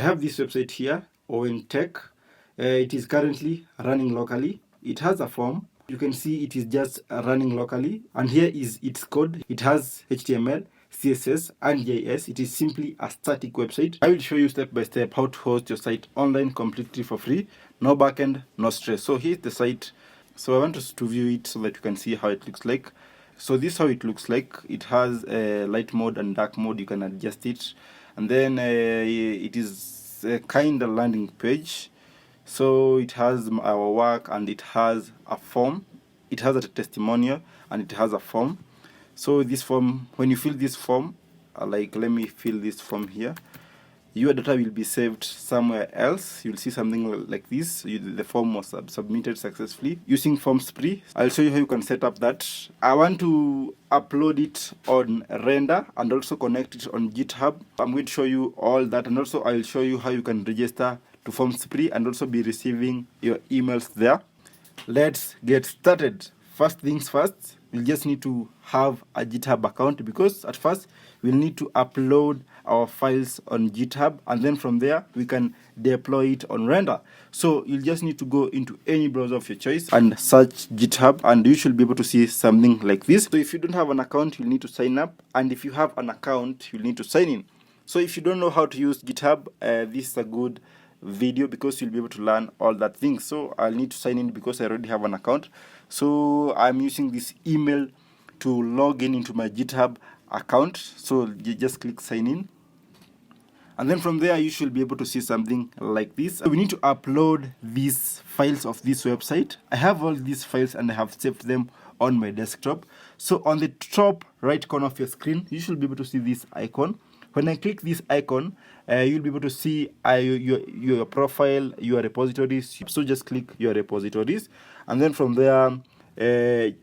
I have this website here, ON Tech. It is currently running locally. It has a form. You can see it is just running locally. And here is its code. It has HTML, CSS, and JS. It is simply a static website. I will show you step by step how to host your site online completely for free. No backend, no stress. So here's the site. So I want us to view it so that you can see how it looks like. So this is how it looks like. It has a light mode and dark mode. You can adjust it. And then it is a kind of landing page. So it has our work and it has a form. It has a testimonial and it has a form. So this form, when you fill this form, like let me fill this form here, your data will be saved somewhere else. You'll see something like this. The form was submitted successfully using Formspree. I'll show you how you can set up that. I want to upload it on Render and also connect it on GitHub. I'm going to show you all that, and also I'll show you how you can register to Formspree and also be receiving your emails there. Let's get started. First things first, we'll just need to have a GitHub account, because at first we'll need to upload our files on GitHub, and then from there we can deploy it on Render. So you'll just need to go into any browser of your choice and search GitHub, and you should be able to see something like this. So if you don't have an account, you'll need to sign up, and if you have an account, you'll need to sign in. So if you don't know how to use GitHub, this is a good video because you'll be able to learn all that things. So I'll need to sign in because I already have an account. So I'm using this email to log in into my GitHub account. So you just click sign in, and then from there you should be able to see something like this. We need to upload these files of this website. I have all these files and I have saved them on my desktop. So on the top right corner of your screen, you should be able to see this icon. When I click this icon, you'll be able to see your profile, your repositories. So just click your repositories, and then from there,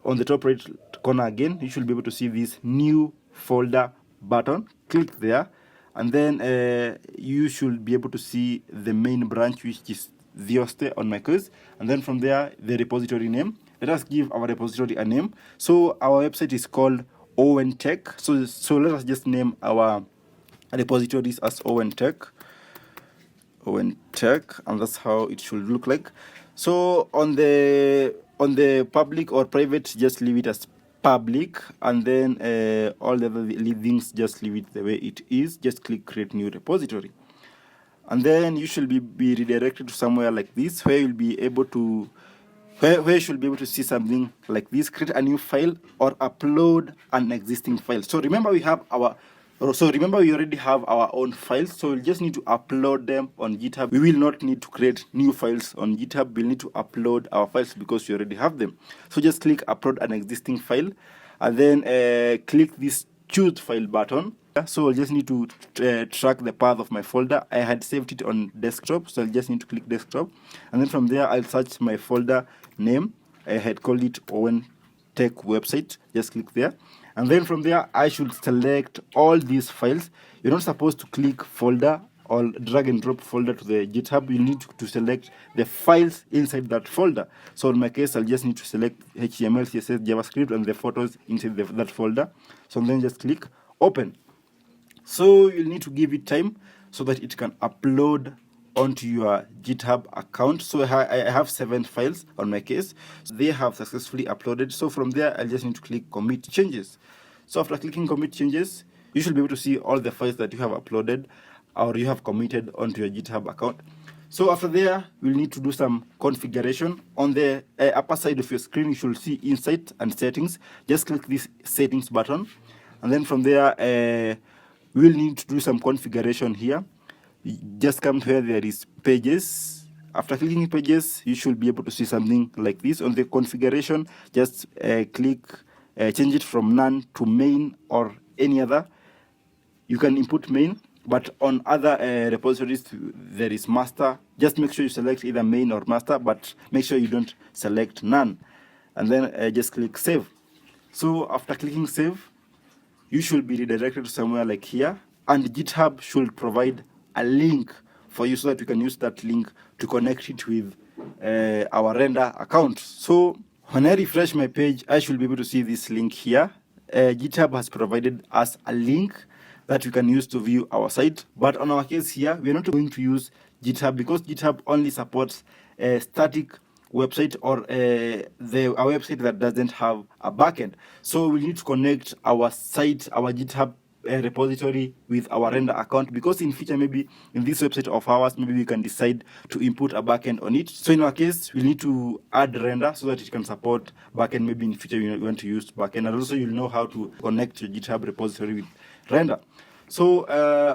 on the top right corner again, you should be able to see this new folder button. Click there, and then you should be able to see the main branch, which is the host on my case, and then from there the repository name. Let us give our repository a name. So our website is called ON Tech. So let us just name our repositories as ON Tech, and that's how it should look like. So on the public or private, just leave it as public, and then all the other things, just leave it the way it is. Just click create new repository, and then you should be redirected to somewhere like this, where you'll be able to where you should be able to see something like this: create a new file or upload an existing file. So remember we already have our own files, so we'll just need to upload them on GitHub. We will not need to create new files on GitHub. We'll need to upload our files because we already have them. So just click upload an existing file, and then click this choose file button. So I'll just need to track the path of my folder. I had saved it on desktop, so I'll just need to click desktop, and then from there I'll search my folder name. I had called it ON Tech website. Just click there, and then from there I should select all these files. You're not supposed to click folder or drag and drop folder to the GitHub. You need to select the files inside that folder. So in my case, I'll just need to select HTML, CSS, JavaScript, and the photos inside that folder. So then just click open. So you'll need to give it time so that it can upload onto your GitHub account. So I have 7 files on my case. So they have successfully uploaded. So from there, I just need to click commit changes. So after clicking commit changes, you should be able to see all the files that you have uploaded or you have committed onto your GitHub account. So after there, we'll need to do some configuration. On the upper side of your screen, you should see Insight and Settings. Just click this Settings button, and then from there, we'll need to do some configuration here. Just come to where there is Pages. After clicking Pages, you should be able to see something like this. On the configuration, just click change it from none to main or any other. You can input main, but on other repositories there is master. Just make sure you select either main or master, but make sure you don't select none, and then just click save. So after clicking save, you should be redirected to somewhere like here, and GitHub should provide a link for you so that you can use that link to connect it with our Render account. So when I refresh my page, I should be able to see this link here. GitHub has provided us a link, that we can use to view our site. But on our case here, we're not going to use GitHub because GitHub only supports a static website or a website that doesn't have a backend. So we need to connect our site, our GitHub repository with our render account, because in future, maybe in this website of ours, maybe we can decide to input a backend on it. So in our case, we need to add render so that it can support backend. Maybe in future we want to use backend, and also you'll know how to connect your GitHub repository with render. So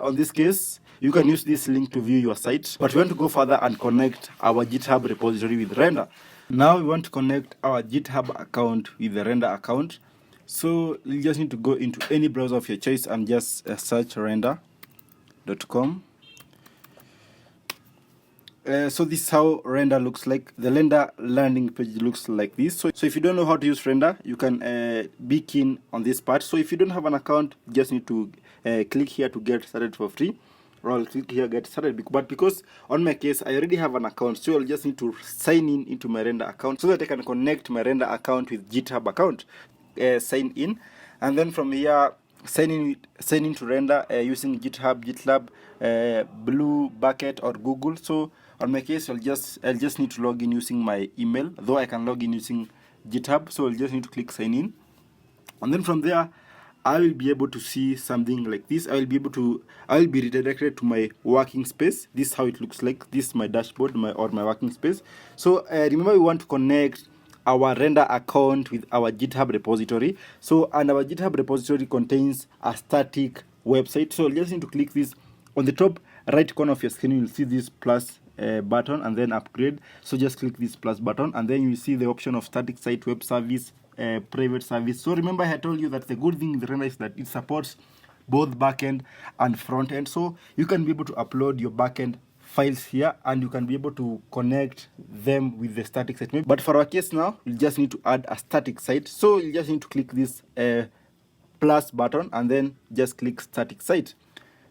on this case, you can use this link to view your site, but we want to go further and connect our GitHub repository with render. Now we want to connect our GitHub account with the render account. So you just need to go into any browser of your choice and just search render.com. So this is how render looks like. The render landing page looks like this. So if you don't know how to use render, you can be keen on this part. So if you don't have an account, you just need to click here to get started for free. Or I'll click here get started. But because on my case I already have an account, so I'll just need to sign in into my render account so that I can connect my render account with GitHub account. Sign in, and then from here sign in to render using GitHub, GitLab, Blue Bucket or Google. So on my case, I'll just need to log in using my email, though I can log in using GitHub. So I'll just need to click sign in, and then from there I will be able to see something like this. I will be redirected to my working space. This is how it looks like. This is my dashboard, my working space. So remember, we want to connect our render account with our GitHub repository. So, and our GitHub repository contains a static website. So you just need to click this on the top right corner of your screen. You'll see this plus button and then upgrade. So just click this plus button, and then you see the option of static site, web service, private service. So remember, I told you that the good thing with render is that it supports both backend and front end. So you can be able to upload your backend files here, and you can be able to connect them with the static site. But for our case now, you just need to add a static site. So you just need to click this plus button and then just click static site.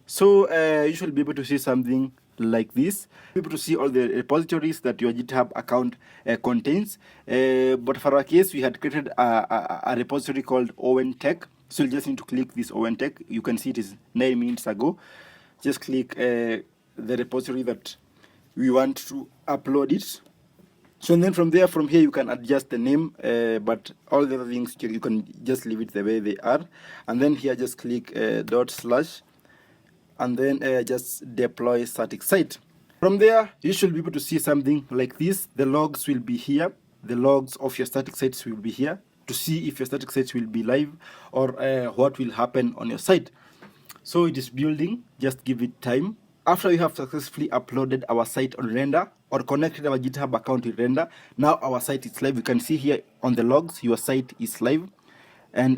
So you should be able to see something like this. Be able to see all the repositories that your GitHub account contains. But for our case, we had created a repository called OwenTech. So you just need to click this OwenTech. You can see it is 9 minutes ago. Just click the repository that we want to upload it. So and then from here you can adjust the name, but all the other things you can just leave it the way they are. And then here just click /, and then just deploy static site. From there you should be able to see something like this. The logs will be here. The logs of your static sites will be here to see if your static sites will be live or what will happen on your site. So it is building. Just give it time. After we have successfully uploaded our site on render or connected our GitHub account with render, now our site is live. You can see here on the logs your site is live, and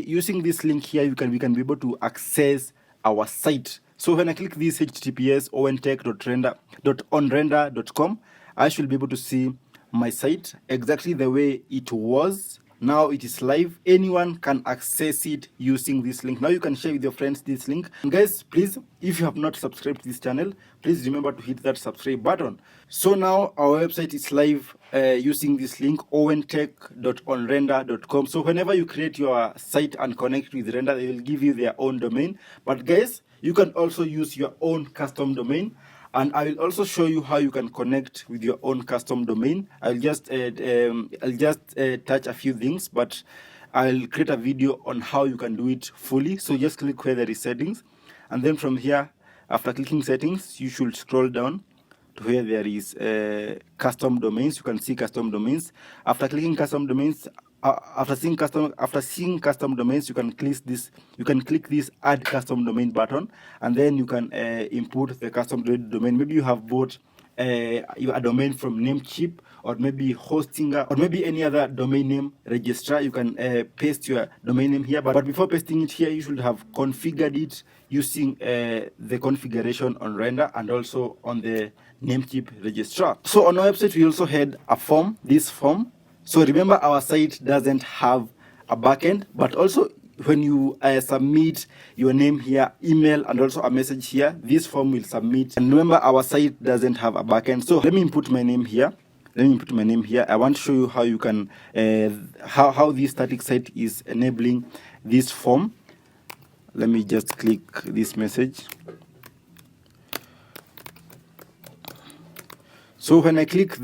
using this link here we can be able to access our site. So when I click this https owentech.onrender.com, I should be able to see my site exactly the way it was. Now it is live. Anyone can access it using this link. Now you can share with your friends this link. And guys, please, if you have not subscribed to this channel, please remember to hit that subscribe button. So now our website is live using this link, owentech.onrender.com. So whenever you create your site and connect with render, they will give you their own domain. But guys, you can also use your own custom domain. And I will also show you how you can connect with your own custom domain. I'll just touch a few things, but I'll create a video on how you can do it fully. So just click where there is settings, and then from here, after clicking settings, you should scroll down to where there is custom domains. You can see custom domains. After clicking custom domains, after seeing custom domains, you can click this add custom domain button, and then you can input the custom domain. Maybe you have bought a domain from Namecheap, or maybe Hostinger, or maybe any other domain name registrar. You can paste your domain name here, but before pasting it here, you should have configured it using the configuration on render and also on the Namecheap registrar. So on our website, we also had a form, this form. So remember, our site doesn't have a backend, but also when you submit your name here, email, and also a message here, this form will submit. And remember, our site doesn't have a backend. So let me input my name here. I want to show you how you can, how this static site is enabling this form. let me just click this message. So when I click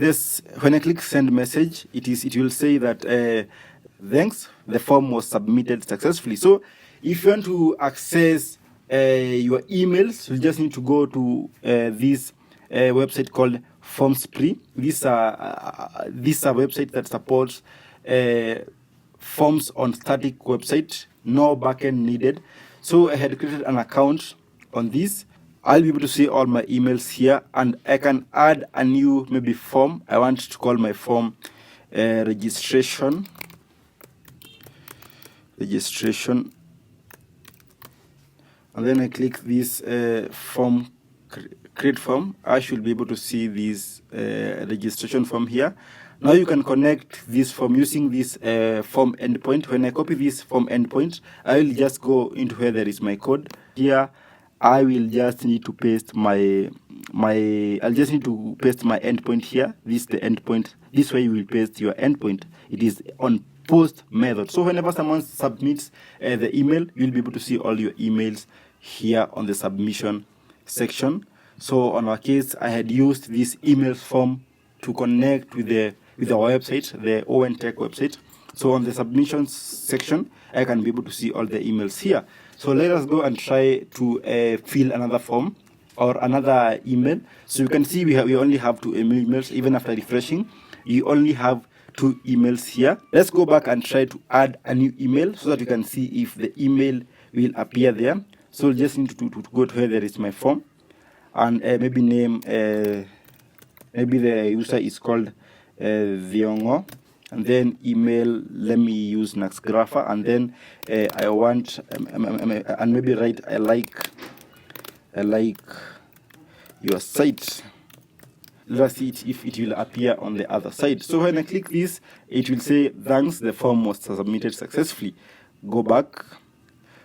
send message, it will say that thanks, the form was submitted successfully. So if you want to access your emails, you just need to go to this website called Formspree. This is a website that supports forms on static website, no backend needed. So I had created an account on this. I'll be able to see all my emails here, and I can add a new maybe form. I want to call my form registration, and then I click this form, create form. I should be able to see this registration form here. Now you can connect this form using this form endpoint. When I copy this form endpoint, I will just go into where there is my code. Here I will just need to paste I'll just need to paste my endpoint here. This is the endpoint. This way you will paste your endpoint. It is on post method. So whenever someone submits the email, you'll be able to see all your emails here on the submission section. So on our case, I had used this email form to connect with our website, the ONTech website. So on the submissions section, I can be able to see all the emails here. So let us go and try to fill another form or another email. So you can see we only have 2 emails. Even after refreshing, you only have 2 emails here. Let's go back and try to add a new email so that you can see if the email will appear there. So you just need to go to where there is my form, and maybe name, maybe the user is called Viongo, and then email, let me use Naxgrapher, and then I want and maybe write I like your site. Let's see if it will appear on the other side. So when I click this, it will say thanks, the form was submitted successfully. Go back.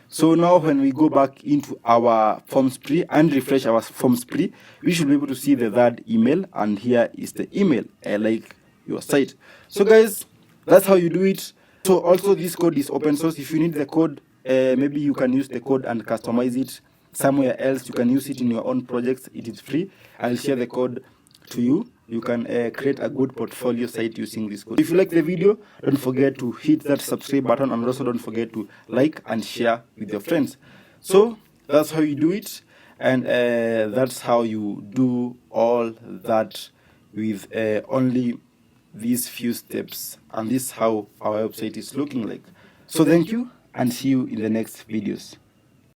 So now when we go back into our Formspree and refresh our Formspree, we should be able to see the third email, and here is the email, I like your site. So guys, that's how you do it. So also this code is open source. If you need the code, maybe you can use the code and customize it somewhere else. You can use it in your own projects. It is free. I'll share the code to you. You can create a good portfolio site using this code. If you like the video, don't forget to hit that subscribe button, and also don't forget to like and share with your friends. So that's how you do it, and that's how you do all that with only these few steps, and this is how our website is looking like. So thank you, and see you in the next videos.